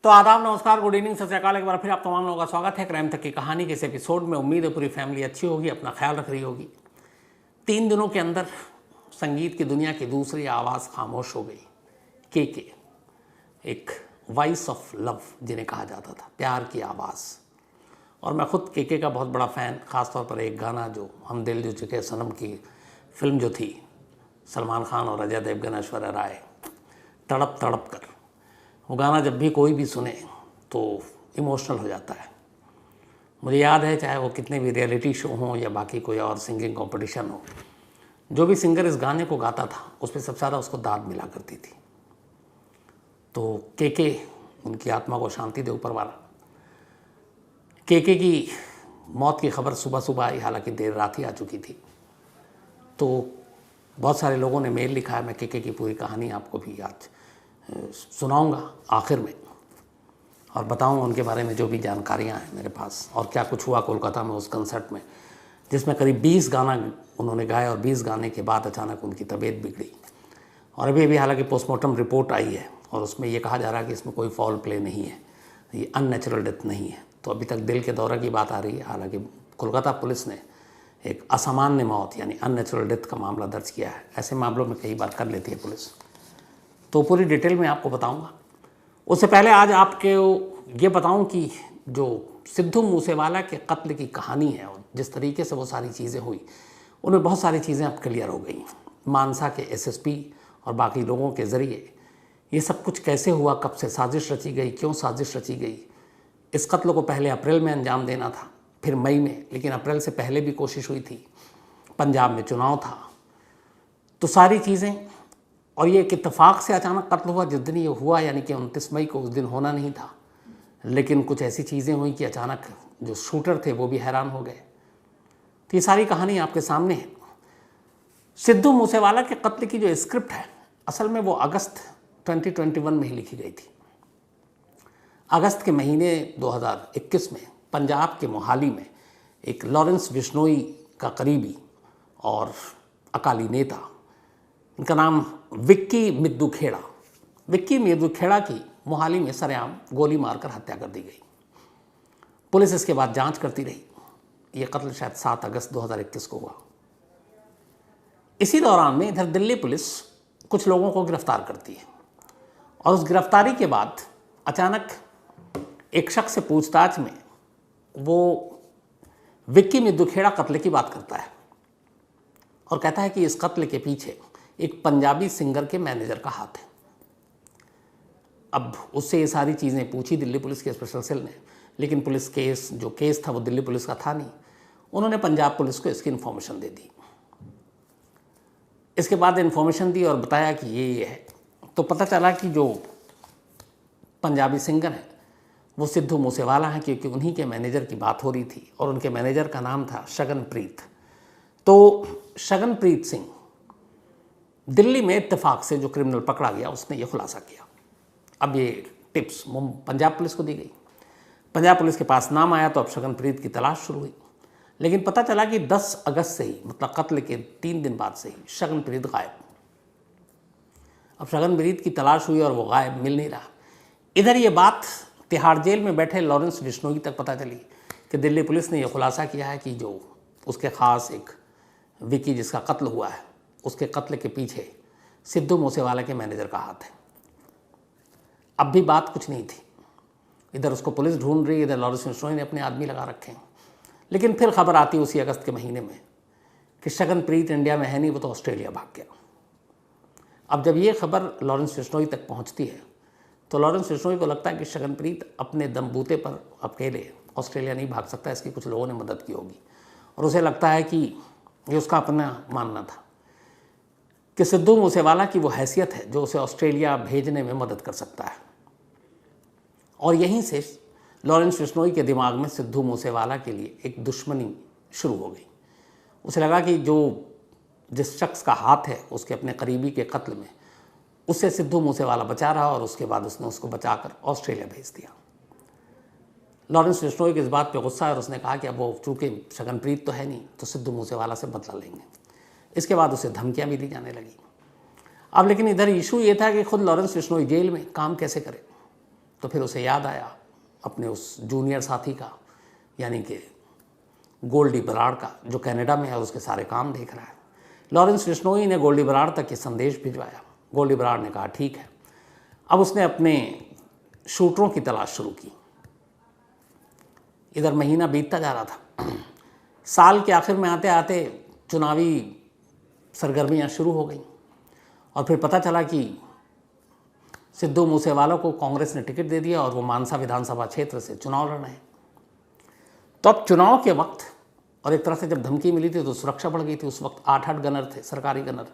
तो आदाब, नमस्कार, गुड इवनिंग, सत श्री अकाल। एक बार फिर आप तमाम लोगों का स्वागत है क्राइम तक की कहानी के इस एपिसोड में। उम्मीद है पूरी फैमिली अच्छी होगी, अपना ख्याल रख रही होगी। 3 दिनों के अंदर संगीत की दुनिया की दूसरी आवाज़ खामोश हो गई। के एक वॉइस ऑफ लव जिन्हें कहा जाता था, प्यार की आवाज़। और मैं खुद के का बहुत बड़ा फ़ैन, ख़ासतौर पर एक गाना जो हम दिल जो चुके सनम की फिल्म जो थी, सलमान खान और अजय देवगन, ऐश्वर्या राय, तड़प तड़प कर, वो गाना जब भी कोई भी सुने तो इमोशनल हो जाता है। मुझे याद है, चाहे वो कितने भी रियलिटी शो हों या बाकी कोई और सिंगिंग कंपटीशन हो, जो भी सिंगर इस गाने को गाता था उस पर सबसे ज़्यादा उसको दाद मिला करती थी। तो के उनकी आत्मा को शांति दे ऊपर वाला। के की मौत की खबर सुबह सुबह आई, हालांकि देर रात ही आ चुकी थी। तो बहुत सारे लोगों ने मेल लिखा है। मैं के की पूरी कहानी आपको भी आज सुनाऊंगा आखिर में, और बताऊंगा उनके बारे में जो भी जानकारियां हैं मेरे पास, और क्या कुछ हुआ कोलकाता में उस कंसर्ट में, जिसमें करीब 20 गाना उन्होंने गाए और 20 गाने के बाद अचानक उनकी तबीयत बिगड़ी। और अभी हालांकि पोस्टमार्टम रिपोर्ट आई है और उसमें ये कहा जा रहा है कि इसमें कोई फॉल प्ले नहीं है, ये अननेचुरल डेथ नहीं है। तो अभी तक दिल के दौरे की बात आ रही है। हालांकि कोलकाता पुलिस ने एक असामान्य मौत यानी अननेचुरल डेथ का मामला दर्ज किया है। ऐसे मामलों में कई बार कर लेती है पुलिस, तो पूरी डिटेल में आपको बताऊंगा। उससे पहले आज आपके ये बताऊं कि जो सिद्धू मूसेवाला के कत्ल की कहानी है और जिस तरीके से वो सारी चीज़ें हुई, उनमें बहुत सारी चीज़ें अब क्लियर हो गई। मानसा के एसएसपी और बाकी लोगों के ज़रिए ये सब कुछ कैसे हुआ, कब से साजिश रची गई, क्यों साजिश रची गई। इस कत्ल को पहले अप्रैल में अंजाम देना था, फिर मई में, लेकिन अप्रैल से पहले भी कोशिश हुई थी। पंजाब में चुनाव था, तो सारी चीज़ें, और ये एक इत्तेफाक से अचानक कत्ल हुआ जिस दिन ये हुआ, यानी कि 29 मई को। उस दिन होना नहीं था, लेकिन कुछ ऐसी चीज़ें हुई कि अचानक जो शूटर थे वो भी हैरान हो गए। तो ये सारी कहानी आपके सामने है। सिद्धू मूसेवाला के कत्ल की जो स्क्रिप्ट है, असल में वो अगस्त 2021 में ही लिखी गई थी। अगस्त के महीने 2021 में पंजाब के मोहाली में एक लॉरेंस बिश्नोई का करीबी और अकाली नेता, इनका नाम विक्की मिद्दू खेड़ा, विक्की मिद्दू खेड़ा की मोहाली में सरेआम गोली मारकर हत्या कर दी गई। पुलिस इसके बाद जांच करती रही। ये कत्ल शायद 7 अगस्त 2021 को हुआ। इसी दौरान में इधर दिल्ली पुलिस कुछ लोगों को गिरफ्तार करती है, और उस गिरफ्तारी के बाद अचानक एक शख्स से पूछताछ में वो विक्की मिद्दू खेड़ा कत्ल की बात करता है और कहता है कि इस कत्ल के पीछे एक पंजाबी सिंगर के मैनेजर का हाथ है। अब उससे ये सारी चीज़ें पूछी दिल्ली पुलिस के स्पेशल सेल ने, लेकिन पुलिस जो केस था वो दिल्ली पुलिस का था नहीं। उन्होंने पंजाब पुलिस को इसकी इन्फॉर्मेशन दे दी। इसके बाद इन्फॉर्मेशन दी और बताया कि ये है। तो पता चला कि जो पंजाबी सिंगर है वो सिद्धू मूसेवाला हैं, क्योंकि उन्हीं के मैनेजर की बात हो रही थी, और उनके मैनेजर का नाम था शगनप्रीत। तो शगनप्रीत सिंह दिल्ली में इत्तेफाक से जो क्रिमिनल पकड़ा गया, उसने ये खुलासा किया। अब ये टिप्स पंजाब पुलिस को दी गई। पंजाब पुलिस के पास नाम आया तो अब शगनप्रीत की तलाश शुरू हुई। लेकिन पता चला कि 10 अगस्त से ही, मतलब कत्ल के 3 दिन बाद से ही, शगनप्रीत गायब। अब शगनप्रीत की तलाश हुई और वो गायब, मिल नहीं रहा। इधर ये बात तिहाड़ जेल में बैठे लॉरेंस बिश्नोई तक पता चली कि दिल्ली पुलिस ने यह खुलासा किया है कि जो उसके ख़ास एक विकी जिसका कत्ल हुआ है, उसके कत्ल के पीछे सिद्धू मूसेवाला के मैनेजर का हाथ है। अब भी बात कुछ नहीं थी। इधर उसको पुलिस ढूंढ रही है, इधर लॉरेंस बिश्नोई ने अपने आदमी लगा रखे हैं। लेकिन फिर खबर आती उसी अगस्त के महीने में कि शगनप्रीत इंडिया में है नहीं, वो तो ऑस्ट्रेलिया भाग गया। अब जब ये खबर लॉरेंस बिश्नोई तक पहुंचती है तो लॉरेंस बिश्नोई को लगता है कि शगनप्रीत अपने दमबूते पर अकेले ऑस्ट्रेलिया नहीं भाग सकता, इसकी कुछ लोगों ने मदद की होगी। और उसे लगता है कि ये उसका अपना मानना था कि सिद्धू मूसेवाला की वो हैसियत है जो उसे ऑस्ट्रेलिया भेजने में मदद कर सकता है। और यहीं से लॉरेंस बिश्नोई के दिमाग में सिद्धू मूसेवाला के लिए एक दुश्मनी शुरू हो गई। उसे लगा कि जिस शख्स का हाथ है उसके अपने करीबी के कत्ल में, उससे सिद्धू मूसेवाला बचा रहा, और उसके बाद उसने उसको बचाकर ऑस्ट्रेलिया भेज दिया। लॉरेंस बिश्नोई की इस बात पे गुस्सा है और उसने कहा कि अब वो चूँकि शगनप्रीत तो है नहीं, तो सिद्धू मूसेवाला से बदला लेंगे। इसके बाद उसे धमकियाँ भी दी जाने लगी। अब लेकिन इधर इशू ये था कि खुद लॉरेंस बिश्नोई जेल में काम कैसे करे। तो फिर उसे याद आया अपने उस जूनियर साथी का, यानी कि गोल्डी बराड़ का, जो कनाडा में है और उसके सारे काम देख रहा है। लॉरेंस बिश्नोई ने गोल्डी बराड़ तक ये संदेश भिजवाया। गोल्डी बराड़ ने कहा ठीक है। अब उसने अपने शूटरों की तलाश शुरू की। इधर महीना बीतता जा रहा था। साल के आखिर में आते आते चुनावी सरगर्मियां शुरू हो गई और फिर पता चला कि सिद्धू मूसेवाला को कांग्रेस ने टिकट दे दिया और वो मानसा विधानसभा क्षेत्र से चुनाव लड़ रहे हैं। तो अब चुनाव के वक्त, और एक तरह से जब धमकी मिली थी तो सुरक्षा बढ़ गई थी। उस वक्त 8-8 गनर थे, सरकारी गनर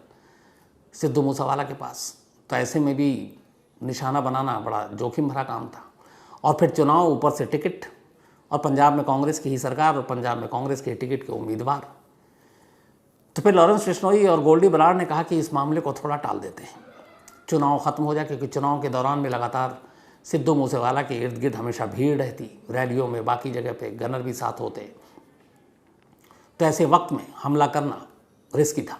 सिद्धू मूसेवाला के पास। तो ऐसे में भी निशाना बनाना बड़ा जोखिम भरा काम था। और फिर चुनाव, ऊपर से टिकट, और पंजाब में कांग्रेस की ही सरकार और पंजाब में कांग्रेस के टिकट के उम्मीदवार। तो फिर लॉरेंस बिश्नोई और गोल्डी बराड़ ने कहा कि इस मामले को थोड़ा टाल देते हैं, चुनाव ख़त्म हो जाए, क्योंकि चुनाव के दौरान में लगातार सिद्धू मूसेवाला के इर्द गिर्द हमेशा भीड़ रहती, रैलियों में, बाकी जगह पे गनर भी साथ होते। तो ऐसे वक्त में हमला करना रिस्की था।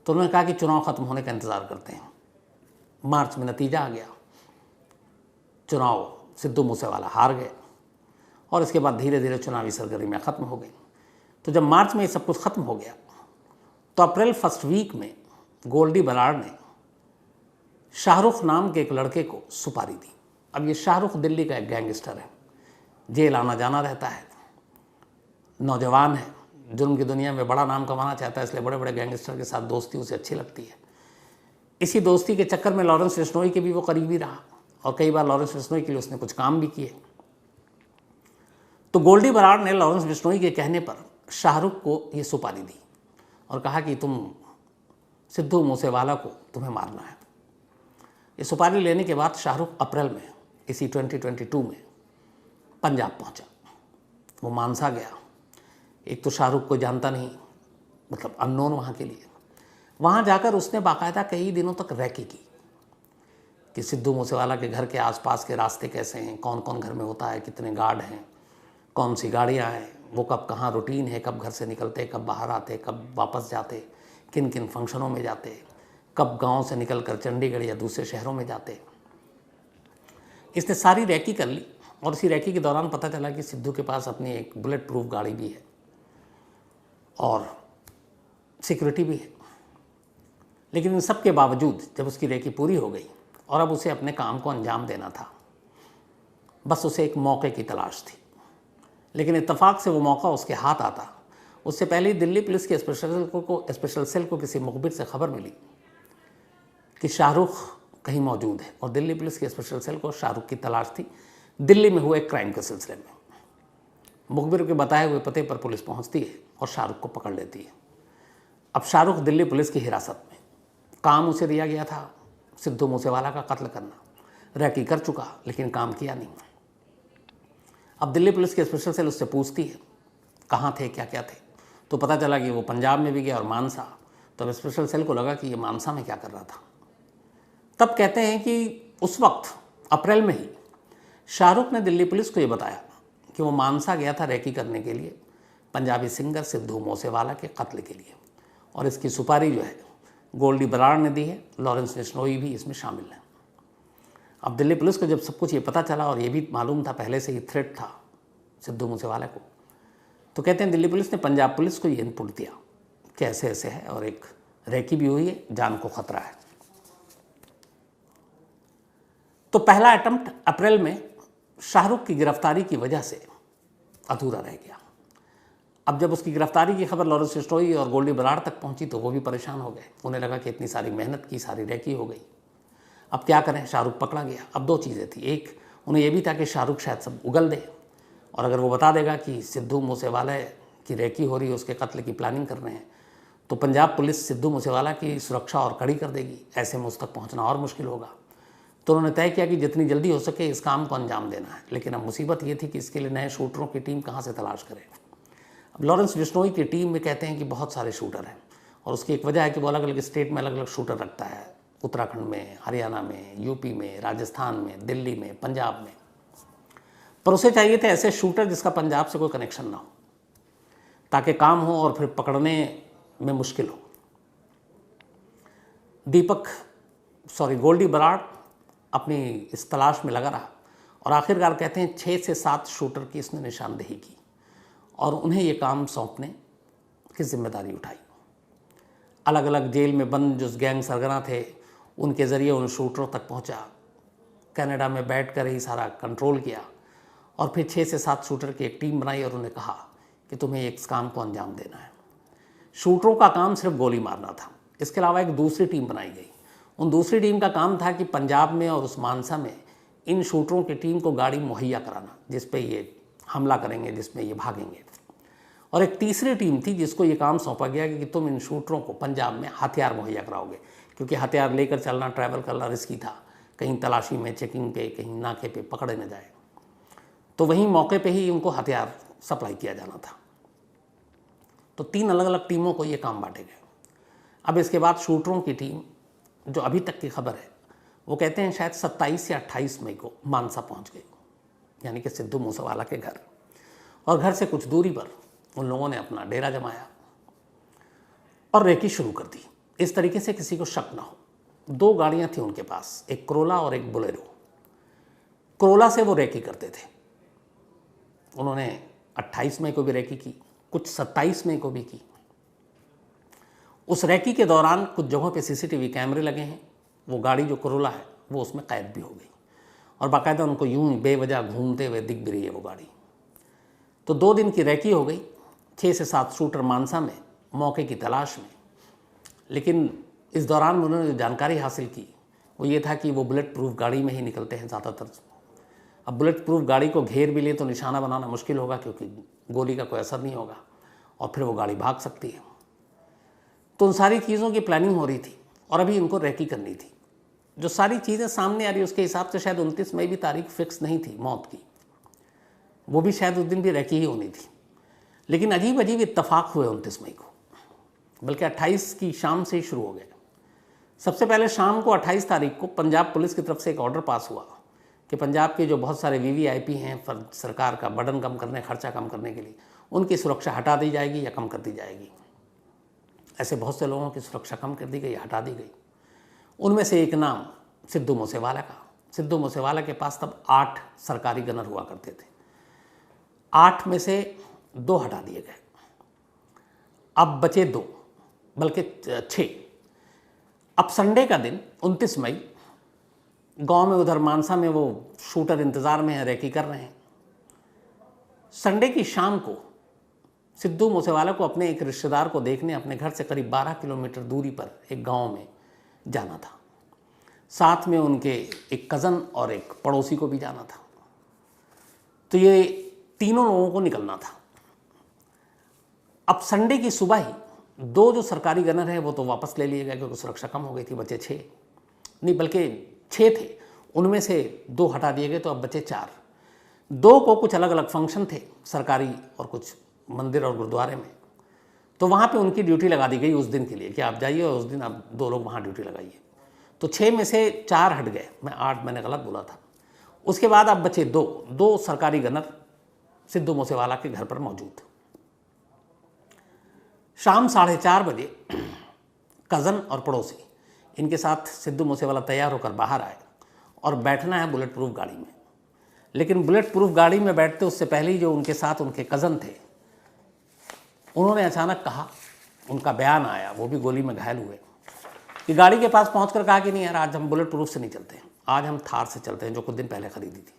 तो उन्होंने कहा कि चुनाव ख़त्म होने का इंतज़ार करते हैं। मार्च में नतीजा आ गया, चुनाव सिद्धू मूसेवाला हार गए और इसके बाद धीरे धीरे चुनावी सरगर्मियाँ ख़त्म हो गई। तो जब मार्च में ये सब कुछ ख़त्म हो गया तो अप्रैल फर्स्ट वीक में गोल्डी बराड़ ने शाहरुख नाम के एक लड़के को सुपारी दी। अब ये शाहरुख दिल्ली का एक गैंगस्टर है, जेल आना जाना रहता है, नौजवान है, जुर्म की दुनिया में बड़ा नाम कमाना चाहता है, इसलिए बड़े बड़े गैंगस्टर के साथ दोस्ती उसे अच्छी लगती है। इसी दोस्ती के चक्कर में लॉरेंस बिश्नोई के भी वो करीबी रहा और कई बार लॉरेंस बिश्नोई के लिए उसने कुछ काम भी किए। तो गोल्डी बराड़ ने लॉरेंस बिश्नोई के कहने पर शाहरुख को ये सुपारी दी और कहा कि तुम सिद्धू मूसेवाला को तुम्हें मारना है। ये सुपारी लेने के बाद शाहरुख अप्रैल में इसी 2022 में पंजाब पहुंचा। वो मानसा गया। एक तो शाहरुख को जानता नहीं, मतलब अननोन वहाँ के लिए। वहाँ जाकर उसने बाकायदा कई दिनों तक रैकी की कि सिद्धू मूसेवाला के घर के आसपास के रास्ते कैसे हैं, कौन कौन घर में होता है, कितने गार्ड हैं, कौन सी गाड़ियाँ हैं, वो कब कहाँ रूटीन है, कब घर से निकलते, कब बाहर आते, कब वापस जाते, किन किन फंक्शनों में जाते, कब गांव से निकलकर चंडीगढ़ या दूसरे शहरों में जाते। इसने सारी रैकी कर ली और इसी रैकी के दौरान पता चला कि सिद्धू के पास अपनी एक बुलेट प्रूफ गाड़ी भी है और सिक्योरिटी भी है। लेकिन इन सब के बावजूद जब उसकी रैकी पूरी हो गई और अब उसे अपने काम को अंजाम देना था, बस उसे एक मौके की तलाश थी। लेकिन इत्तेफाक से वो मौका उसके हाथ आता उससे पहले ही दिल्ली पुलिस के स्पेशल सेल को किसी मुखबिर से खबर मिली कि शाहरुख कहीं मौजूद है। और दिल्ली पुलिस के स्पेशल सेल को शाहरुख की तलाश थी दिल्ली में हुए क्राइम के सिलसिले में। मुखबिर के बताए हुए पते पर पुलिस पहुंचती है और शाहरुख को पकड़ लेती है। अब शाहरुख दिल्ली पुलिस की हिरासत में। काम उसे दिया गया था सिद्धू मूसेवाला का कत्ल करना, रैकी कर चुका लेकिन काम किया नहीं। अब दिल्ली पुलिस की स्पेशल सेल उससे पूछती है कहाँ थे, क्या क्या थे। तो पता चला कि वो पंजाब में भी गया और मानसा। तो अब स्पेशल सेल को लगा कि ये मानसा में क्या कर रहा था। तब कहते हैं कि उस वक्त अप्रैल में ही शाहरुख ने दिल्ली पुलिस को ये बताया कि वो मानसा गया था रैकी करने के लिए पंजाबी सिंगर सिद्धू मूसेवाला के कत्ल के लिए। और इसकी सुपारी जो है गोल्डी बराड़ ने दी है, लॉरेंस बिश्नोई भी इसमें शामिल है। अब दिल्ली पुलिस को जब सब कुछ ये पता चला और ये भी मालूम था, पहले से ही थ्रेट था सिद्धू मूसेवाला को, तो कहते हैं दिल्ली पुलिस ने पंजाब पुलिस को ये इनपुट दिया कि ऐसे ऐसे है और एक रैकी भी हुई है, जान को खतरा है। तो पहला अटेम्प्ट अप्रैल में शाहरुख की गिरफ्तारी की वजह से अधूरा रह गया। अब जब उसकी गिरफ्तारी की खबर लॉरेंस बिश्नोई और गोल्डी बराड़ तक पहुंची तो वो भी परेशान हो गए। उन्हें लगा कि इतनी सारी मेहनत की, सारी रैकी हो गई, अब क्या करें। शाहरुख पकड़ा गया। अब दो चीज़ें थी, एक उन्हें यह भी था कि शाहरुख शायद सब उगल दे और अगर वो बता देगा कि सिद्धू मूसेवाला की रैकी हो रही है, उसके कत्ल की प्लानिंग कर रहे हैं, तो पंजाब पुलिस सिद्धू मूसेवाला की सुरक्षा और कड़ी कर देगी। ऐसे में उस तक पहुँचना और मुश्किल होगा। तो उन्होंने तय किया कि जितनी जल्दी हो सके इस काम को अंजाम देना है। लेकिन अब मुसीबत ये थी कि इसके लिए नए शूटरों की टीम कहाँ से तलाश करें। अब लॉरेंस बिश्नोई की टीम में कहते हैं कि बहुत सारे शूटर हैं और उसकी एक वजह है कि वो अलग अलग स्टेट में अलग अलग शूटर रखता है, उत्तराखंड में, हरियाणा में, यूपी में, राजस्थान में, दिल्ली में, पंजाब में। पर उसे चाहिए थे ऐसे शूटर जिसका पंजाब से कोई कनेक्शन ना हो, ताकि काम हो और फिर पकड़ने में मुश्किल हो। गोल्डी बराड़ अपनी इस तलाश में लगा रहा और आखिरकार कहते हैं 6 से 7 शूटर की इसने निशानदेही की और उन्हें ये काम सौंपने की जिम्मेदारी उठाई। अलग अलग जेल में बंद जो गैंग सरगना थे उनके ज़रिए उन शूटरों तक पहुंचा, कनाडा में बैठकर ही सारा कंट्रोल किया और फिर 6 से 7 शूटर की एक टीम बनाई और उन्हें कहा कि तुम्हें एक काम को अंजाम देना है। शूटरों का काम सिर्फ गोली मारना था, इसके अलावा एक दूसरी टीम बनाई गई। उन दूसरी टीम का काम था कि पंजाब में और उस मानसा में इन शूटरों की टीम को गाड़ी मुहैया कराना जिस पे ये हमला करेंगे, जिसमें ये भागेंगे। और एक तीसरी टीम थी जिसको ये काम सौंपा गया कि तुम इन शूटरों को पंजाब में हथियार मुहैया कराओगे, क्योंकि हथियार लेकर चलना, ट्रैवल करना रिस्की था, कहीं तलाशी में, चेकिंग पे, कहीं नाके पे पकड़े न जाए। तो वहीं मौके पे ही उनको हथियार सप्लाई किया जाना था। तो 3 अलग अलग टीमों को ये काम बांटे गए। अब इसके बाद शूटरों की टीम, जो अभी तक की खबर है, वो कहते हैं शायद 27 या 28 मई को मानसा पहुंच गई, यानी कि सिद्धू मूसेवाला के घर। और घर से कुछ दूरी पर उन लोगों ने अपना डेरा जमाया और रेकी शुरू कर दी, इस तरीके से किसी को शक ना हो। 2 गाड़ियां थी उनके पास, एक क्रोला और एक बोलेरो। क्रोला से वो रेकी करते थे। उन्होंने 28 मई को भी रेकी की, कुछ 27 मई को भी की। उस रेकी के दौरान कुछ जगहों पे सीसीटीवी कैमरे लगे हैं। वो गाड़ी जो क्रोला है वो उसमें कैद भी हो गई और बाकायदा उनको यूं बेवजह घूमते हुए दिख भी रही है वो गाड़ी। तो 2 दिन की रेकी हो गई, 6 से 7 शूटर मानसा में मौके की तलाश में। लेकिन इस दौरान उन्होंने जो जानकारी हासिल की वो ये था कि वो बुलेट प्रूफ गाड़ी में ही निकलते हैं ज़्यादातर। अब बुलेट प्रूफ गाड़ी को घेर भी ले तो निशाना बनाना मुश्किल होगा, क्योंकि गोली का कोई असर नहीं होगा और फिर वो गाड़ी भाग सकती है। तो उन सारी चीज़ों की प्लानिंग हो रही थी और अभी इनको रेकी करनी थी। जो सारी चीज़ें सामने आ रही उसके हिसाब से शायद 29 मई भी तारीख फिक्स नहीं थी मौत की, वो भी शायद उस दिन भी रेकी ही होनी थी। लेकिन अजीब अजीब इत्तफाक हुए 29 मई को, बल्कि 28 की शाम से ही शुरू हो गए। सबसे पहले शाम को 28 तारीख को पंजाब पुलिस की तरफ से एक ऑर्डर पास हुआ कि पंजाब के जो बहुत सारे वीवीआईपी हैं, सरकार का बर्डन कम करने, खर्चा कम करने के लिए उनकी सुरक्षा हटा दी जाएगी या कम कर दी जाएगी। ऐसे बहुत से लोगों की सुरक्षा कम कर दी गई, हटा दी गई। उनमें से एक नाम सिद्धू मूसेवाला का। सिद्धू मूसेवाला के पास तब 8 सरकारी गनर हुआ करते थे। 8 में से 2 हटा दिए गए, अब बचे 2, बल्कि 6। अब संडे का दिन 29 मई, गांव में उधर मानसा में वो शूटर इंतज़ार में है, रेकी कर रहे हैं। संडे की शाम को सिद्धू मूसेवाला को अपने एक रिश्तेदार को देखने अपने घर से करीब 12 किलोमीटर दूरी पर एक गांव में जाना था। साथ में उनके एक कज़न और एक पड़ोसी को भी जाना था। तो ये तीनों लोगों को निकलना था। अब संडे की सुबह ही 2 जो सरकारी गनर हैं वो तो वापस ले लिए गए, क्योंकि सुरक्षा कम हो गई थी। बचे 6 नहीं, बल्कि 6 थे, उनमें से 2 हटा दिए गए, तो अब बचे 4। 2 को कुछ अलग अलग फंक्शन थे सरकारी और कुछ मंदिर और गुरुद्वारे में, तो वहाँ पे उनकी ड्यूटी लगा दी गई उस दिन के लिए कि आप जाइए और उस दिन आप 2 लोग वहाँ ड्यूटी लगाइए। तो 6 में से 4 हट गए, मैं 8 मैंने गलत बोला था। उसके बाद अब बचे 2 सरकारी गनर सिद्धू मूसेवाला के घर पर मौजूद। शाम 4:30 बजे कज़न और पड़ोसी इनके साथ सिद्धू मूसेवाला तैयार होकर बाहर आए और बैठना है बुलेट प्रूफ गाड़ी में। लेकिन बुलेट प्रूफ गाड़ी में बैठते उससे पहले ही जो उनके साथ उनके कज़न थे, उन्होंने अचानक कहा, उनका बयान आया, वो भी गोली में घायल हुए, कि गाड़ी के पास पहुंचकर कहा कि नहीं यार, आज हम बुलेट प्रूफ से नहीं चलते हैं, आज हम थार से चलते हैं, जो कुछ दिन पहले खरीदी थी।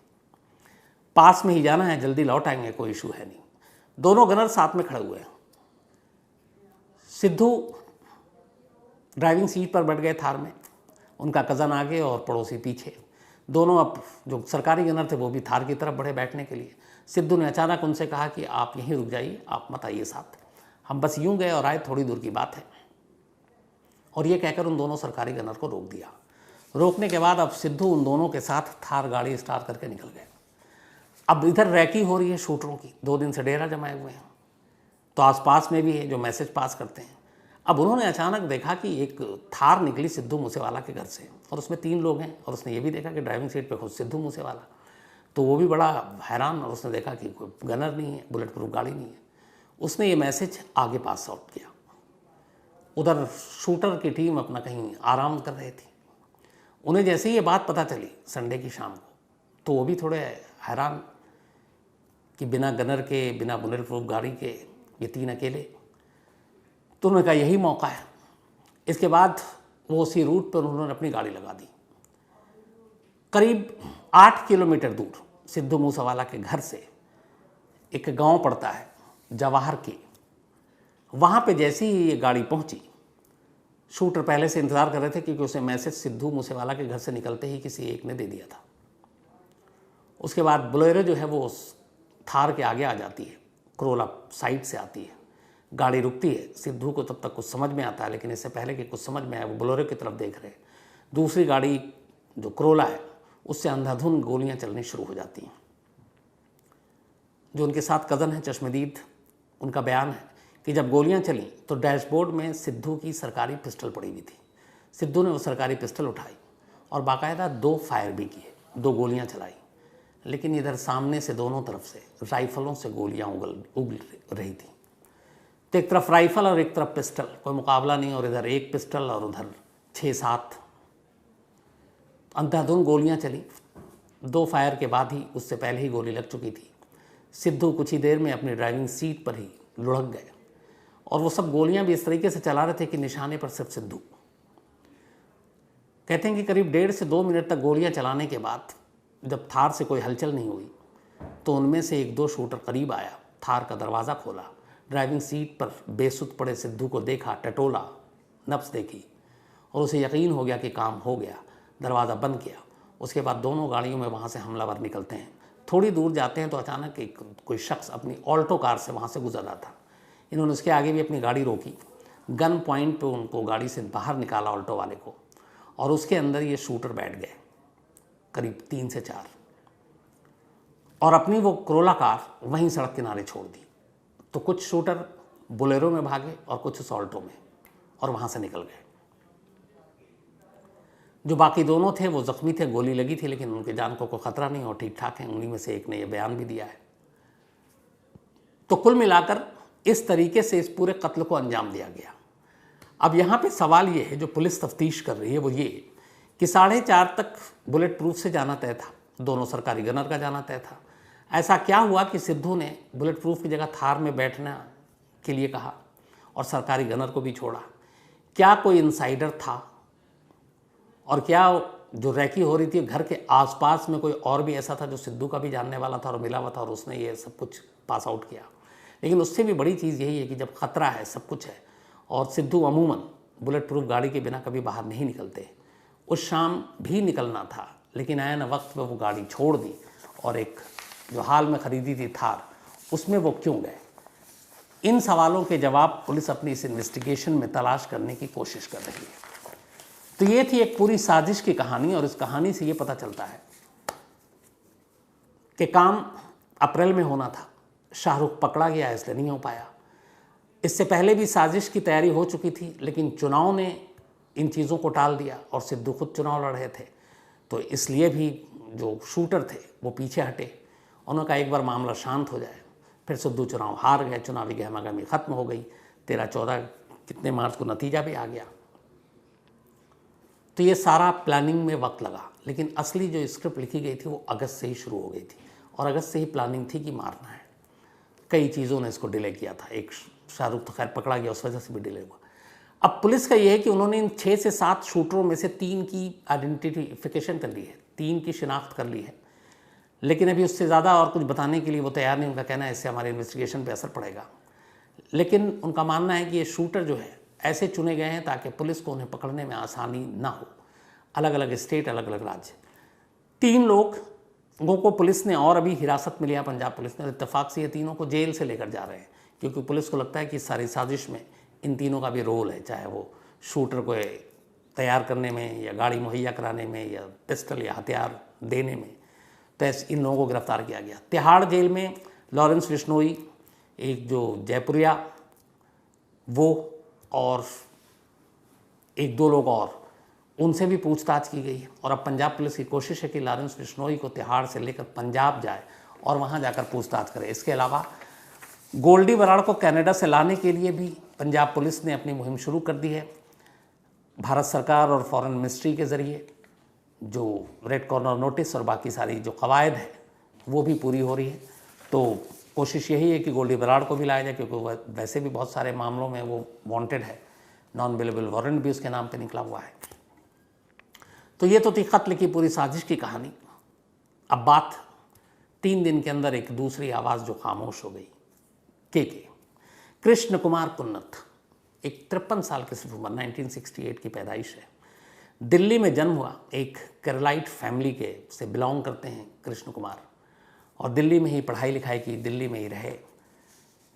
पास में ही जाना है, जल्दी लौट आएंगे, कोई इशू है नहीं। दोनों गनर साथ में खड़े हुए हैं। सिद्धू ड्राइविंग सीट पर बैठ गए थार में, उनका कज़न आगे और पड़ोसी पीछे। दोनों अब जो सरकारी गनर थे वो भी थार की तरफ बढ़े बैठने के लिए। सिद्धू ने अचानक उनसे कहा कि आप यहीं रुक जाइए, आप मत आइए साथ, हम बस यूं गए और आए, थोड़ी दूर की बात है। और ये कहकर उन दोनों सरकारी गनर को रोक दिया। रोकने के बाद अब सिद्धू उन दोनों के साथ थार गाड़ी स्टार्ट करके निकल गए। अब इधर रैकी हो रही है शूटरों की, 2 दिन से डेरा जमाए हुए हैं, तो आसपास में भी है जो मैसेज पास करते हैं। अब उन्होंने अचानक देखा कि एक थार निकली सिद्धू मूसेवाला के घर से और उसमें 3 लोग हैं, और उसने ये भी देखा कि ड्राइविंग सीट पे खुद सिद्धू मूसेवाला। तो वो भी बड़ा हैरान, और उसने देखा कि कोई गनर नहीं है, बुलेट प्रूफ गाड़ी नहीं है। उसने ये मैसेज आगे पास आउट किया। उधर शूटर की टीम अपना कहीं आराम कर रही थी। उन्हें जैसे ही ये बात पता चली संडे की शाम को, तो वो भी थोड़े हैरान कि बिना गनर के, बिना बुलेट प्रूफ गाड़ी के ये 3 अकेले। तो उन्होंने कहा यही मौका है। इसके बाद वो उसी रूट पर उन्होंने अपनी गाड़ी लगा दी। करीब 8 किलोमीटर दूर सिद्धू मूसेवाला के घर से एक गांव पड़ता है जवाहर की, वहाँ पे जैसी ही ये गाड़ी पहुँची, शूटर पहले से इंतज़ार कर रहे थे क्योंकि उसे मैसेज सिद्धू मूसेवाला के घर से निकलते ही किसी एक ने दे दिया था। उसके बाद बोलेरो जो है वो थार के आगे आ जाती है, करोला साइड से आती है, गाड़ी रुकती है। सिद्धू को तब तक कुछ समझ में आता है, लेकिन इससे पहले कि कुछ समझ में आए वो बोलेरो की तरफ देख रहे हैं। दूसरी गाड़ी जो करोला है उससे अंधाधुंध गोलियां चलनी शुरू हो जाती हैं। जो उनके साथ कज़न है चश्मदीद, उनका बयान है कि जब गोलियां चली तो डैशबोर्ड में सिद्धू की सरकारी पिस्टल पड़ी हुई थी। सिद्धू ने वो सरकारी पिस्टल उठाई और बाकायदा 2 फायर भी किए, 2 गोलियां चलाई। लेकिन इधर सामने से दोनों तरफ से राइफलों से गोलियां उगल रही थी। तो एक तरफ राइफल और एक तरफ पिस्टल, कोई मुकाबला नहीं। और इधर एक पिस्टल और उधर 6-7 अंधाधुंध गोलियां चली। 2 फायर के बाद ही, उससे पहले ही गोली लग चुकी थी। सिद्धू कुछ ही देर में अपनी ड्राइविंग सीट पर ही लुढ़क गए और वो सब गोलियां भी इस तरीके से चला रहे थे कि निशाने पर सिर्फ सिद्धू। कहते हैं कि करीब 1.5 से 2 मिनट तक गोलियां चलाने के बाद जब थार से कोई हलचल नहीं हुई तो उनमें से 1-2 शूटर करीब आया, थार का दरवाज़ा खोला, ड्राइविंग सीट पर बेसुध पड़े सिद्धू को देखा, टटोला, नब्ज देखी और उसे यकीन हो गया कि काम हो गया। दरवाज़ा बंद किया। उसके बाद दोनों गाड़ियों में वहाँ से हमलावर निकलते हैं। थोड़ी दूर जाते हैं तो अचानक कोई शख्स अपनी ऑल्टो कार से वहाँ से गुजर रहा था। इन्होंने उसके आगे भी अपनी गाड़ी रोकी, गन पॉइंट पे उनको गाड़ी से बाहर निकाला, ऑल्टो वाले को, और उसके अंदर ये शूटर बैठ गए करीब 3 से 4 और अपनी वो करोला कार वहीं सड़क किनारे छोड़ दी। तो कुछ शूटर बोलेरो में भागे और कुछ उस ऑल्टो में, और वहाँ से निकल गए। जो बाकी दोनों थे वो जख्मी थे, गोली लगी थी, लेकिन उनके जान को कोई खतरा नहीं और ठीक ठाक हैं। उन्हीं में से एक ने यह बयान भी दिया है। तो कुल मिलाकर इस तरीके से इस पूरे कत्ल को अंजाम दिया गया। अब यहाँ पे सवाल ये है, जो पुलिस तफ्तीश कर रही है, वो ये कि 4:30 तक बुलेट प्रूफ से जाना तय था, दोनों सरकारी गनर का जाना तय था। ऐसा क्या हुआ कि सिद्धू ने बुलेट प्रूफ की जगह थार में बैठने के लिए कहा और सरकारी गनर को भी छोड़ा? क्या कोई इनसाइडर था? और क्या जो रैकी हो रही थी घर के आसपास में कोई और भी ऐसा था जो सिद्धू का भी जानने वाला था और मिला हुआ था और उसने ये सब कुछ पास आउट किया? लेकिन उससे भी बड़ी चीज़ यही है कि जब ख़तरा है, सब कुछ है, और सिद्धू अमूमन बुलेट प्रूफ गाड़ी के बिना कभी बाहर नहीं निकलते। उस शाम भी निकलना था, लेकिन ऐन वक्त पे वो गाड़ी छोड़ दी और एक जो हाल में ख़रीदी थी थार, उसमें वो क्यों गए? इन सवालों के जवाब पुलिस अपनी इस इन्वेस्टिगेशन में तलाश करने की कोशिश कर रही है। तो ये थी एक पूरी साजिश की कहानी, और इस कहानी से ये पता चलता है कि काम अप्रैल में होना था, शाहरुख पकड़ा गया इसलिए नहीं हो पाया। इससे पहले भी साजिश की तैयारी हो चुकी थी, लेकिन चुनाव ने इन चीज़ों को टाल दिया और सिद्धू खुद चुनाव लड़ रहे थे, तो इसलिए भी जो शूटर थे वो पीछे हटे। उन्होंने कहा एक बार मामला शांत हो जाए। फिर सिद्धू चुनाव हार गए, चुनावी गहमागहमी ख़त्म हो गई। 13-14 कितने मार्च को नतीजा भी आ गया। तो ये सारा प्लानिंग में वक्त लगा, लेकिन असली जो स्क्रिप्ट लिखी गई थी वो अगस्त से ही शुरू हो गई थी, और अगस्त से ही प्लानिंग थी कि मारना है। कई चीज़ों ने इसको डिले किया था। एक शाहरुख तो खैर पकड़ा गया, उस वजह से भी डिले हुआ। अब पुलिस का ये है कि उन्होंने इन 6 से 7 शूटरों में से 3 की आइडेंटिफिकेशन कर ली है, 3 की शिनाख्त कर ली है, लेकिन अभी उससे ज़्यादा और कुछ बताने के लिए वो तैयार नहीं। उनका कहना है इससे हमारे इन्वेस्टिगेशन पे असर पड़ेगा। लेकिन उनका मानना है कि ये शूटर जो है ऐसे चुने गए हैं ताकि पुलिस को उन्हें पकड़ने में आसानी ना हो। अलग अलग स्टेट, अलग अलग राज्य, 3 लोगों को पुलिस ने और अभी हिरासत में लिया, पंजाब पुलिस ने। इत्तेफाक से ये तीनों को जेल से लेकर जा रहे हैं, क्योंकि पुलिस को लगता है कि सारी साजिश में इन तीनों का भी रोल है, चाहे वो शूटर को तैयार करने में या गाड़ी मुहैया कराने में या पिस्टल या हथियार देने में। तो इन लोगों को गिरफ्तार किया गया। तिहाड़ जेल में लॉरेंस बिश्नोई, एक जो जयपुरिया, वो और 1-2 लोग और, उनसे भी पूछताछ की गई है। और अब पंजाब पुलिस की कोशिश है कि लॉरेंस बिश्नोई को तिहाड़ से लेकर पंजाब जाए और वहाँ जाकर पूछताछ करे। इसके अलावा गोल्डी बराड़ को कनाडा से लाने के लिए भी पंजाब पुलिस ने अपनी मुहिम शुरू कर दी है। भारत सरकार और फॉरेन मिनिस्ट्री के ज़रिए जो रेड कॉर्नर नोटिस और बाकी सारी जो कवायद है वो भी पूरी हो रही है। तो कोशिश यही है कि गोल्डी बराड़ को भी लाया जाए, क्योंकि वह वैसे भी बहुत सारे मामलों में वो वांटेड है, नॉन अवेलेबल वारंट भी उसके नाम पे निकला हुआ है। तो ये तो थी कत्ल की पूरी साजिश की कहानी। अब बात 3 दिन के अंदर एक दूसरी आवाज़ जो खामोश हो गई, के कृष्ण कुमार कुन्नत, एक 53 साल की सिर्फ उम्र, 1968 की पैदाइश है, दिल्ली में जन्म हुआ। एक केरलाइट फैमिली के से बिलोंग करते हैं कृष्ण कुमार, और दिल्ली में ही पढ़ाई लिखाई की, दिल्ली में ही रहे।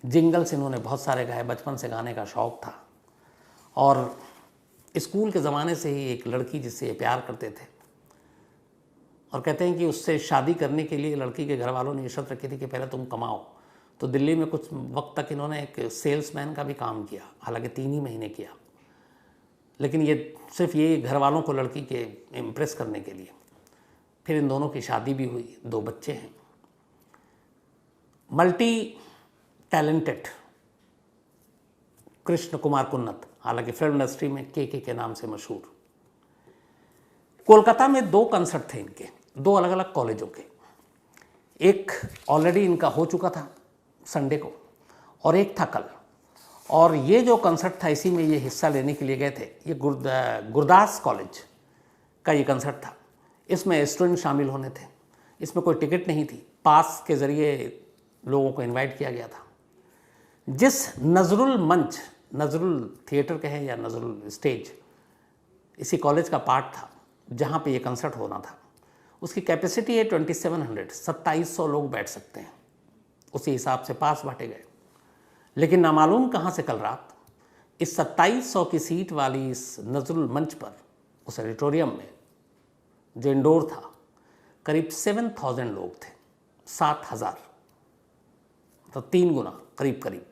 जिंगल्स इन्होंने बहुत सारे गाए, बचपन से गाने का शौक़ था। और स्कूल के ज़माने से ही एक लड़की जिससे ये प्यार करते थे, और कहते हैं कि उससे शादी करने के लिए लड़की के घर वालों ने ये शर्त रखी थी कि पहले तुम कमाओ। तो दिल्ली में कुछ वक्त तक इन्होंने एक सेल्समैन का भी काम किया, हालांकि 3 ही महीने किया, लेकिन ये सिर्फ ये घर वालों को लड़की के इम्प्रेस करने के लिए। फिर इन दोनों की शादी भी हुई, 2 बच्चे हैं। मल्टी टैलेंटेड कृष्ण कुमार कुन्नत, हालांकि फिल्म इंडस्ट्री में के नाम से मशहूर। कोलकाता में 2 कंसर्ट थे इनके, 2 अलग अलग कॉलेजों के। एक ऑलरेडी इनका हो चुका था संडे को, और एक था कल। और ये जो कंसर्ट था, इसी में ये हिस्सा लेने के लिए गए थे। ये गुरदास कॉलेज का ये कंसर्ट था। इसमें स्टूडेंट शामिल होने थे, इसमें कोई टिकट नहीं थी, पास के ज़रिए लोगों को इनवाइट किया गया था। जिस नजरुल मंच, नजरुल थिएटर कहें या नजरुल स्टेज, इसी कॉलेज का पार्ट था जहाँ पे ये कंसर्ट होना था, उसकी कैपेसिटी है 2700 लोग बैठ सकते हैं। उसी हिसाब से पास बांटे गए। लेकिन नामालूम कहाँ से कल रात इस 2700 की सीट वाली इस नजरुल मंच पर, उस ऑडिटोरियम में जो इंडोर था, करीब 7000 लोग थे, 7000, तो 3 गुना करीब करीब।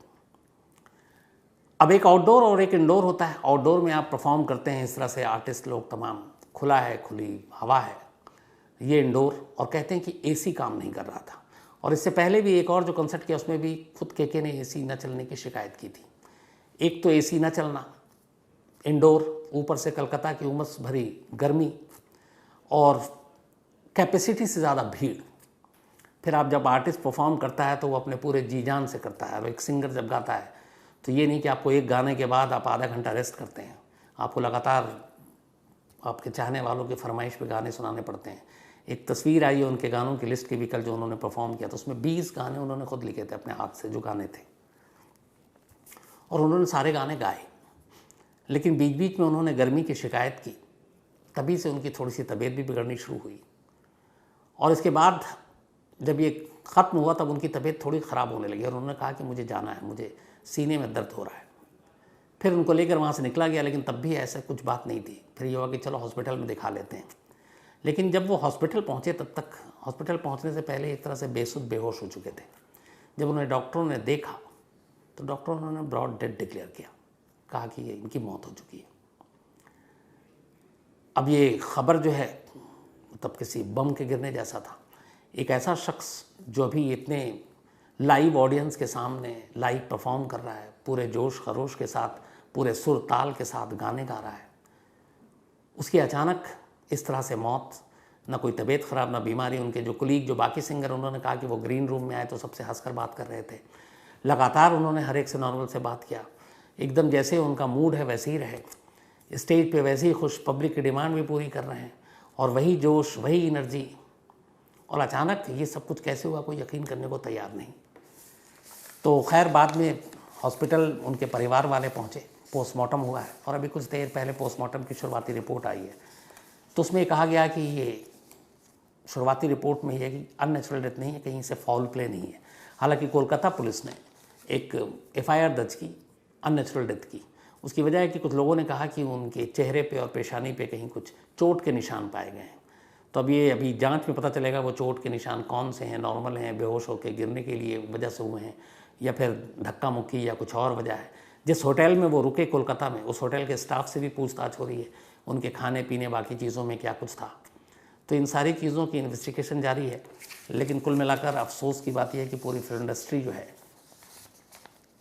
अब एक आउटडोर और एक इंडोर होता है। आउटडोर में आप परफॉर्म करते हैं इस तरह से, आर्टिस्ट लोग तमाम, खुला है, खुली हवा है। ये इंडोर, और कहते हैं कि एसी काम नहीं कर रहा था। और इससे पहले भी एक और जो कंसर्ट किया उसमें भी खुद के ने एसी न चलने की शिकायत की थी। एक तो एसी न चलना, इंडोर, ऊपर से कलकत्ता की उमस भरी गर्मी, और कैपेसिटी से ज़्यादा भीड़। फिर आप जब आर्टिस्ट परफॉर्म करता है तो वो अपने पूरे जी जान से करता है। और एक सिंगर जब गाता है तो ये नहीं कि आपको एक गाने के बाद आप आधा घंटा रेस्ट करते हैं, आपको लगातार आपके चाहने वालों की फरमाइश पे गाने सुनाने पड़ते हैं। एक तस्वीर आई है उनके गानों की लिस्ट की भी कल, जो उन्होंने परफॉर्म किया, तो उसमें 20 गाने उन्होंने खुद लिखे थे अपने हाथ से, जो गाने थे, और उन्होंने सारे गाने गाए। लेकिन बीच बीच में उन्होंने गर्मी की शिकायत की, तभी से उनकी थोड़ी सी तबीयत भी बिगड़नी शुरू हुई। और इसके बाद जब ये ख़त्म हुआ तब उनकी तबीयत थोड़ी ख़राब होने लगी, और उन्होंने कहा कि मुझे जाना है, मुझे सीने में दर्द हो रहा है। फिर उनको लेकर वहाँ से निकला गया, लेकिन तब भी ऐसा कुछ बात नहीं थी। फिर ये हुआ कि चलो हॉस्पिटल में दिखा लेते हैं। लेकिन जब वो हॉस्पिटल पहुँचे, तब तक हॉस्पिटल पहुँचने से पहले एक तरह से बेसुध बेहोश हो चुके थे। जब उन्हें डॉक्टरों ने देखा तो डॉक्टरों ने ब्रॉड डेथ डिक्लेयर किया, कहा कि ये इनकी मौत हो चुकी है। अब ये खबर जो है तब किसी बम के गिरने जैसा था। एक ऐसा शख्स जो अभी इतने लाइव ऑडियंस के सामने लाइव परफॉर्म कर रहा है, पूरे जोश खरोश के साथ, पूरे सुर ताल के साथ गाने गा रहा है, उसकी अचानक इस तरह से मौत, ना कोई तबीयत ख़राब, ना बीमारी। उनके जो कुलीग, जो बाकी सिंगर, उन्होंने कहा कि वो ग्रीन रूम में आए तो सबसे हंसकर बात कर रहे थे। लगातार उन्होंने हर एक से नॉर्मल से बात किया, एकदम जैसे उनका मूड है वैसे ही रहे, स्टेज पे वैसे ही खुश, पब्लिक की डिमांड भी पूरी कर रहे हैं, और वही जोश, वही एनर्जी। और अचानक ये सब कुछ कैसे हुआ, कोई यकीन करने को तैयार नहीं। तो खैर बाद में हॉस्पिटल उनके परिवार वाले पहुँचे, पोस्टमार्टम हुआ है, और अभी कुछ देर पहले पोस्टमार्टम की शुरुआती रिपोर्ट आई है। तो उसमें कहा गया कि ये शुरुआती रिपोर्ट में ये कि अननेचुरल डेथ नहीं है, कहीं से फाउल प्ले नहीं है। हालांकि कोलकाता पुलिस ने एक FIR दर्ज की अननेचुरल डेथ की। उसकी वजह है कि कुछ लोगों ने कहा कि उनके चेहरे पे और पेशानी पे कहीं कुछ चोट के निशान पाए गए हैं। तो अब ये अभी जांच में पता चलेगा वो चोट के निशान कौन से हैं, नॉर्मल हैं, बेहोश होकर गिरने के लिए वजह से हुए हैं, या फिर धक्का मुक्की या कुछ और वजह है। जिस होटल में वो रुके कोलकाता में, उस होटल के स्टाफ से भी पूछताछ हो रही है, उनके खाने पीने बाकी चीज़ों में क्या कुछ था। तो इन सारी चीज़ों की इन्वेस्टिगेशन जारी है। लेकिन कुल मिलाकर अफसोस की बात यह है कि पूरी फिल्म इंडस्ट्री जो है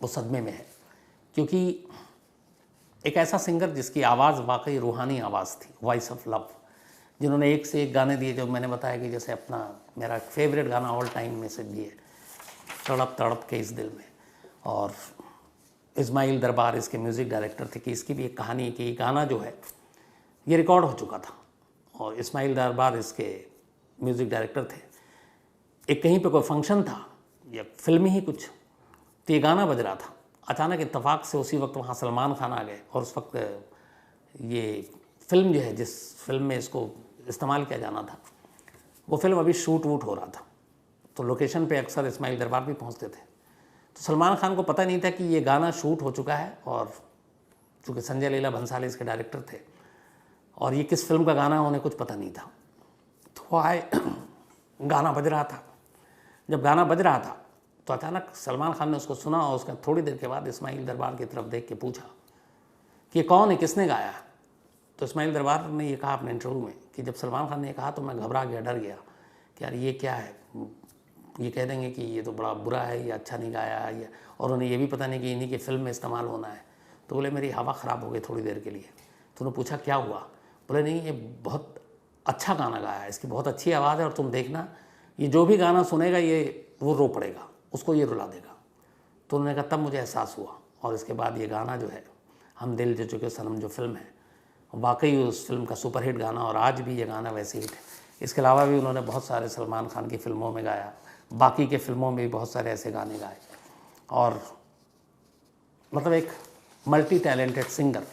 वो सदमे में है, क्योंकि एक ऐसा सिंगर जिसकी आवाज़ वाकई रूहानी आवाज़ थी, वॉइस ऑफ लव, जिन्होंने एक से एक गाने दिए, जो मैंने बताया कि जैसे अपना मेरा फेवरेट गाना ऑल टाइम में से भी है, तड़प तड़प के इस दिल में। और इस्माइल दरबार इसके म्यूज़िक डायरेक्टर थे, कि इसकी भी एक कहानी है कि ये गाना जो है ये रिकॉर्ड हो चुका था और इस्माइल दरबार इसके म्यूज़िक डायरेक्टर थे। एक कहीं पे कोई फंक्शन था या फिल्मी ही कुछ, तो ये गाना बज रहा था। अचानक इत्तेफाक से उसी वक्त वहाँ सलमान खान आ गए और उस वक्त ये फिल्म जो है, जिस फिल्म में इसको इस्तेमाल किया जाना था, वो फिल्म अभी शूट वूट हो रहा था। तो लोकेशन पे अक्सर इस्माइल दरबार भी पहुँचते थे। तो सलमान खान को पता नहीं था कि ये गाना शूट हो चुका है, और चूँकि संजय लीला भंसाली इसके डायरेक्टर थे और ये किस फिल्म का गाना है उन्हें कुछ पता नहीं था। तो वो आए, गाना बज रहा था। जब गाना बज रहा था तो अचानक सलमान खान ने उसको सुना और उसके थोड़ी देर के बाद इस्माइल दरबार की तरफ देख के पूछा कि ये कौन है, किसने गाया। तो इस्माइल दरबार ने ये कहा अपने इंटरव्यू में कि जब सलमान खान ने कहा तो मैं घबरा गया, डर गया कि यार ये क्या है, ये कह देंगे कि ये तो बड़ा बुरा है, ये अच्छा नहीं गाया है, और उन्हें ये भी पता नहीं कि इन्हीं की फिल्म में इस्तेमाल होना है। तो बोले मेरी हवा ख़राब हो गई थोड़ी देर के लिए। तो उन्होंने पूछा क्या हुआ। बोले नहीं, ये बहुत अच्छा गाना गाया है, इसकी बहुत अच्छी आवाज़ है, और तुम देखना ये जो भी गाना सुनेगा ये वो रो पड़ेगा, उसको ये रुला देगा। तो उन्होंने कहा तब मुझे एहसास हुआ। और इसके बाद ये गाना जो है हम दिल दे चुके सनम जो फिल्म है, वाकई उस फिल्म का सुपरहिट गाना, और आज भी ये गाना वैसे हिट है। इसके अलावा भी उन्होंने बहुत सारे सलमान खान की फिल्मों में गाया, बाकी के फिल्मों में भी बहुत सारे ऐसे गाने गाए, और मतलब एक मल्टी टैलेंटेड सिंगर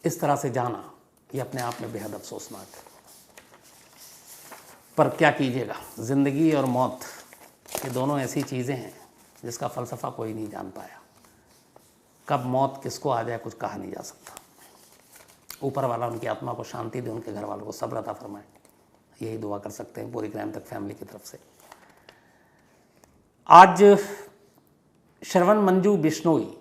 इस तरह से जाना, ये अपने आप में बेहद अफसोसनाक है। पर क्या कीजिएगा, ज़िंदगी और मौत ये दोनों ऐसी चीज़ें हैं जिसका फ़लसफ़ा कोई नहीं जान पाया। कब मौत किसको आ जाए कुछ कहा नहीं जा सकता। ऊपर वाला उनकी आत्मा को शांति दे, उनके घर वालों को सब्र अता फरमाए, यही दुआ कर सकते हैं पूरी क्राइम तक फैमिली की तरफ से। आज श्रवण मंजू बिश्नोई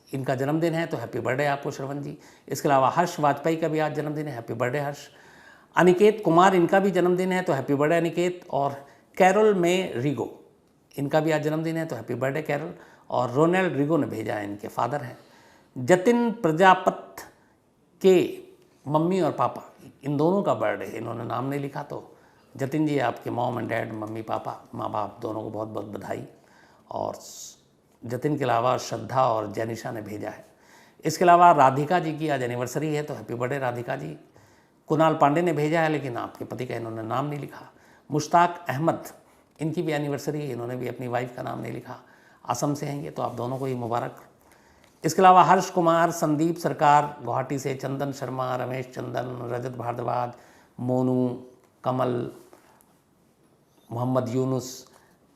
इनका जन्मदिन है, तो हैप्पी बर्थडे आपको श्रवण जी। इसके अलावा हर्ष वाजपेयी का भी आज जन्मदिन है, हैप्पी बर्थडे हर्ष। अनिकेत कुमार इनका भी जन्मदिन है, तो हैप्पी बर्थडे अनिकेत। और कैरोल में रिगो इनका भी आज जन्मदिन है, तो हैप्पी बर्थडे कैरोल। और रोनाल्ड रिगो ने भेजा है, इनके फादर हैं। जतिन प्रजापत के मम्मी और पापा, इन दोनों का बर्थडे है, इन्होंने नाम नहीं लिखा, तो जतिन जी आपके mom and dad, mummy papa, माँ बाप दोनों को बहुत बहुत बधाई। और जतिन के अलावा श्रद्धा और जैनिशा ने भेजा है। इसके अलावा राधिका जी की आज एनिवर्सरी है, तो हैप्पी बर्थडे राधिका जी। कुणाल पांडे ने भेजा है, लेकिन आपके पति का इन्होंने नाम नहीं लिखा। मुश्ताक अहमद इनकी भी एनिवर्सरी है, इन्होंने भी अपनी वाइफ का नाम नहीं लिखा, असम से हैं, तो आप दोनों को ही मुबारक। इसके अलावा हर्ष कुमार, संदीप सरकार गुवाहाटी से, चंदन शर्मा, रमेश चंदन, रजत भारद्वाज, मोनू, कमल, मोहम्मद यूनुस,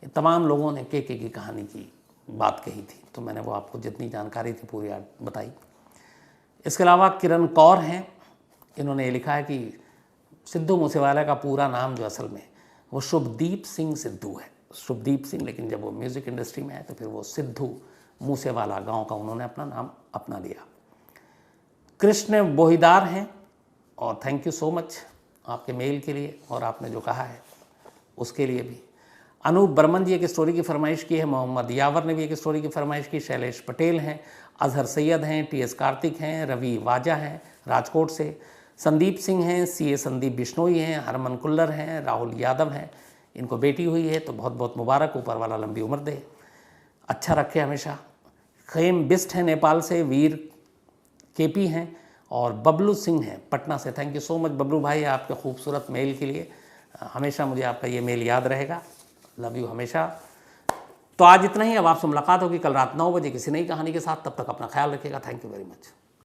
ये तमाम लोगों ने के की कहानी की बात कही थी, तो मैंने वो आपको जितनी जानकारी थी पूरी बताई। इसके अलावा किरण कौर हैं, इन्होंने ये लिखा है कि सिद्धू मूसेवाला का पूरा नाम जो असल में वो शुभदीप सिंह सिद्धू है, शुभदीप सिंह, लेकिन जब वो म्यूज़िक इंडस्ट्री में है तो फिर वो सिद्धू मूसेवाला गांव का उन्होंने अपना नाम अपना लिया। कृष्ण बोहिदार हैं, और थैंक यू सो मच आपके मेल के लिए और आपने जो कहा है उसके लिए भी। अनूप बर्मन जी एक स्टोरी की फरमाइश की है, मोहम्मद यावर ने भी एक स्टोरी की फरमाइश की, शैलेश पटेल हैं, अजहर सैयद हैं, टीएस कार्तिक हैं, रवि वाजा हैं राजकोट से, संदीप सिंह हैं, सीए संदीप बिश्नोई हैं, हरमन कुल्लर हैं, राहुल यादव हैं, इनको बेटी हुई है, तो बहुत बहुत मुबारक, ऊपर वाला लंबी उम्र दे, अच्छा रखे हमेशा। खैम बिस्ट हैं नेपाल से, वीर केपी हैं, और बबलू सिंह हैं पटना से। Thank you so much Bablu भाई आपके खूबसूरत मेल के लिए, हमेशा मुझे आपका ये मेल याद रहेगा, लव यू हमेशा। तो आज इतना ही, अब आपसे मुलाकात होगी कल रात 9 बजे किसी नई कहानी के साथ, तब तक अपना ख्याल रखिएगा। Thank you very much.